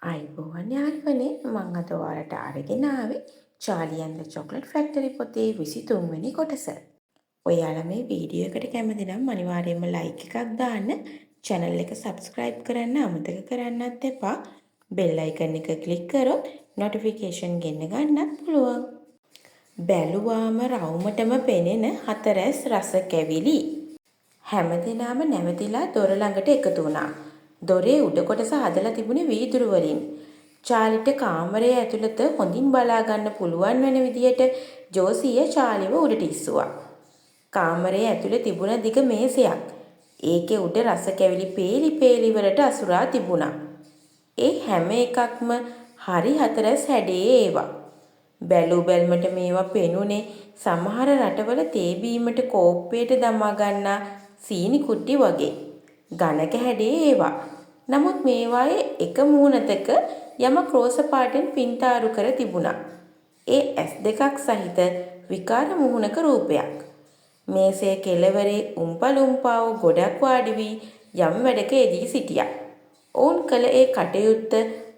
අයිබෝවන් යාළුවනේ මං අද ඔයාලට අරගෙන ආවේ Charlie and the Chocolate Factory පොතේ 23 වෙනි කොටස. ඔයාලා මේ වීඩියෝ එකට කැමති නම් අනිවාර්යයෙන්ම ලයික් එකක් දාන්න, channel එක subscribe කරන්න අමතක කරන්නත් එපා. bell icon එක click කරොත් notification ගෙන්න ගන්නත් පුළුවන්. බැලුවාම රවුමටම පෙනෙන හතරැස් රස කැවිලි. හැමදෙනාම නැවතිලා දොර ළඟට එකතු වුණා. දොරේ උඩ කොටස හදලා තිබුණේ වීදුරු වලින්. චාලිට කාමරය ඇතුළත හොඳින් බලා ගන්න පුළුවන් වෙන විදියට ජෝසිය චාලිව උඩට ඉස්සුවා. කාමරයේ ඇතුළේ තිබුණ දිග මේසයක්. ඒකේ උඩ රස කැවිලි පේලි පේලි වලට අසුරා තිබුණා. ඒ හැම එකක්ම හරි හතරැස් හැඩයේ ඒවා. බැලු බැල්මට මේවා පෙනුනේ සමහර රටවල තේ බීමට කෝප්පයට දමා ගන්නා සීනි කුට්ටි වගේ. ඝනක හැඩයේ ඒවා. නමුත් මේවායේ එක මූණතක යමක් රෝස පාටෙන් පින්තාරු කර තිබුණා. ඒ ඇස් දෙකක් සහිත විකාර මුහුණක රූපයක්. මේසේ කෙළවරේ උම්පලුම්පාව ගොඩක් වාඩි වී යම් වැඩක යෙදී සිටියා. ඔවුන් කළ ඒ කටයුත්ත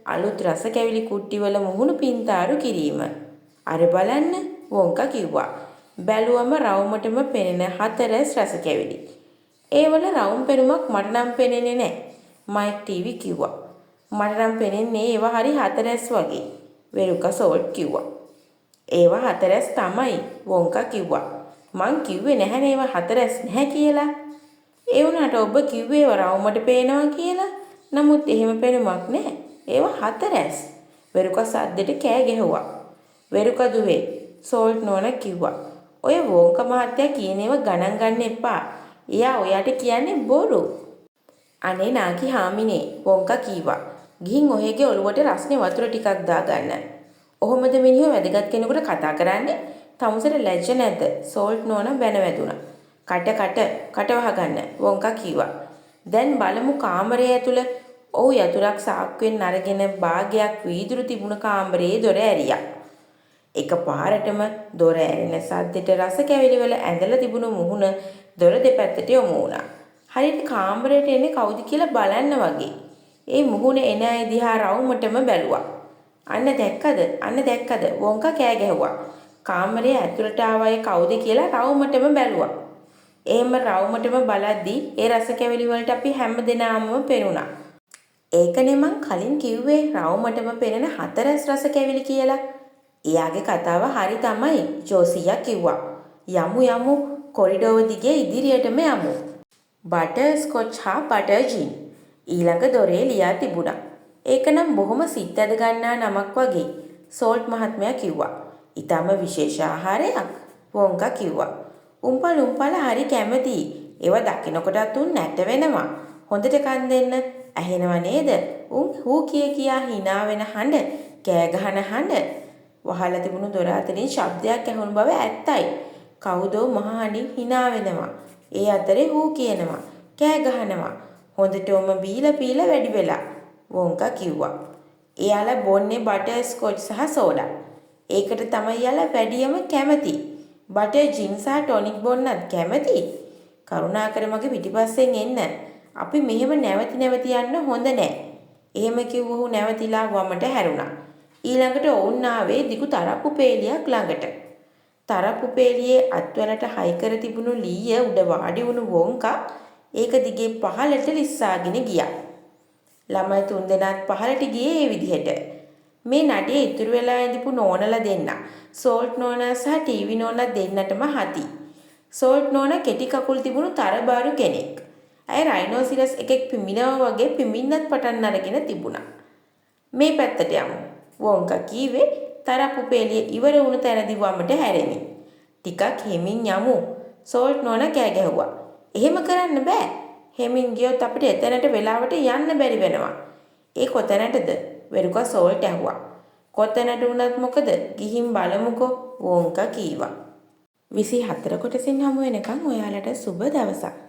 අලුත් රස කැවිලි කුට්ටිවල මුහුණු පින්තාරු කිරීම. අර බලන්න වොන්කා කිව්වා. බැලුවම රවුමටම පෙනෙන හතරැස් රස කැවිලි. ඒවල රවුම් පෙනුමක් මට නම් පෙනෙන්නේ නැහැ. මයික් ටීවී කිව්වා. මට නම් පෙනෙන්නේ ඒවා හරි හතරැස් වගේ. වෙරුකා සෝල්ට් කිව්වා. ඒවා හතරැස් තමයි වොන්කා කිව්වා. මං කිව්වේ නැහැනේ ඒවා හතරැස් නැහැ කියලා. ඒ වුණාට ඔබ කිව්වේ ඒවා රවුමට පේනවා කියලා. නමුත් එහෙම පෙනුමක් නැහැ. ඒවා හතරැස්. වෙරුකා සද්දෙට කෑ ගැහුවා. වෙරුකා දුවේ සෝල්ට් නෝනා කිව්වා. ඔය වොන්කා මහත්තයා කියන ඒවා ගණන් ගන්න එපා. එයා ඔයාට කියන්නේ බොරු. අනේ නාකි හාමිනේ වොන්කා කීවා. ගිහින් ඔයගේ ඔළුවට රස්නේ වතුර ටිකක් දාගන්න. ඔහොමද මිනිහෝ වැදගත් කෙනෙකුට කතා කරන්නේ? තමුසට ලැජ්ජ නැද්ද? සෝල්ට් නෝනා බැන වැදුනා. කට වහගන්න වොන්කා කීවා. දැන් බලමු කාමරය ඇතුළ. ඔව් යතුරක් සාක්කුවෙන් අරගෙන භාගයක් වීදුරු තිබුණ කාමරයේ දොර ඇරියා. එකපාරටම දොර ඇරෙන සද්දෙට රස කැවිලි වල ඇඳලා තිබුණු මුහුණ දොර දෙපැත්තට යොමු වුණා. හරියට කාමරයට එන්නේ කවුද කියලා බලන්න වගේ. ඒ මුහුණ එන අය දිහා රවුමටම බැලුවා. අන්න දැක්කද? වොන්කා කෑ ගැහුවා. කාමරයේ ඇතුළට ආව අය කවුද කියලා රවුමටම බැලුවා. එහෙම රවුමටම බලද්දී ඒ රස කැවිලි වලට අපි හැමදෙනාම පෙනුණා. ඒකනේ මං කලින් කිව්වේ රවුමටම පෙනෙන හතරැස් රස කැවිලි කියලා. එයාගේ කතාව හරි තමයි ජෝසියා කිව්වා. යමු කොරිඩෝව දිගේ ඉදිරියටම යමු. බටර් ස්කොච් හා බටර් ජින් ඊළඟ දොරේ ලියා තිබුණා. ඒක නම් බොහොම සිත් ඇද ගන්නා නමක් වගේ. සෝල්ට් මහත්මයා කිව්වා. ඊටම විශේෂ ආහාරයක් වොන්කා කිව්වා. උම්පල හරි කැමතියි. ඒවා දකින්නකොටත් උන් නැට වෙනවා. හොඳට කන් දෙන්න. ඇහෙනව නේද? උන් හූ කියා hina වෙන හඬ, කෑ ගහන හඬ. වහලා තිබුණු දොර අතරින් ශබ්දයක් ඇහුණු බව ඇත්තයි. කවුදෝ මහ හඬින් hina වෙනවා. ඒ අතරේ හූ කියනවා, කෑ ගහනවා. හොඳටම බීලා වැඩි වෙලා වොන්කා කිව්වා. එයාලා බොන්නේ බටර් ස්කොච් සහ සෝඩා. ඒකට තමයි යාලා වැඩියම කැමති. බටර් ජින් සහ ටොනික් බොන්නත් කැමති. කරුණාකර මගේ පිටිපස්සෙන් එන්න. අපි මෙහෙම නැවති යන්න හොඳ නෑ. එහෙම කිව්වහු නැවතිලා වමට හැරුණා. ඊළඟට ඔවුන් ආවේ දිගු තරප්පු පේලියක් ළඟට. තරප්පු පේලියේ අත්වලට හයි කර තිබුණු ලීය උඩ වාඩි වුණු වොන්කා ඒක දිගේ පහළට ලිස්සාගෙන ගියා. ළමයි තුන්දෙනාත් පහළට ගියේ ඒ විදිහට. මේ නඩේ ඉතුරු වෙලා ඉඳපු නෝනලා දෙන්න. සෝල්ට් නෝනා සහ ටීවී නෝනා දෙන්නටම හති. සෝල්ට් නෝනා කෙටි කකුල් තිබුණු තරබාරු කෙනෙක්. අය රයිනෝසිරස් එකෙක් පිඹිනවා වගේ පිඹින්නත් පටන් අරගෙන තිබුණා. මේ පැත්තට යමු. වොන්කා කීවේ තරප්පු පේලිය ඉවර වුණු තැනදී වමට හැරෙමි. ටිකක් හිමින් යමු. සෝල්ට් නෝනා කෑ ගැහුවා. එහෙම කරන්න බෑ. හෙමින් ගියොත් අපිට එතනට වෙලාවට යන්න බැරි වෙනවා. ඒ කොතැනටද? වෙරුකා සෝල්ට් ඇහුවා. කොතැනට වුණත් මොකද? ගිහින් බලමුකෝ වොන්කා කීවා. 24 කොටසින් හමු වෙනකන් ඔයාලට සුබ දවසක්.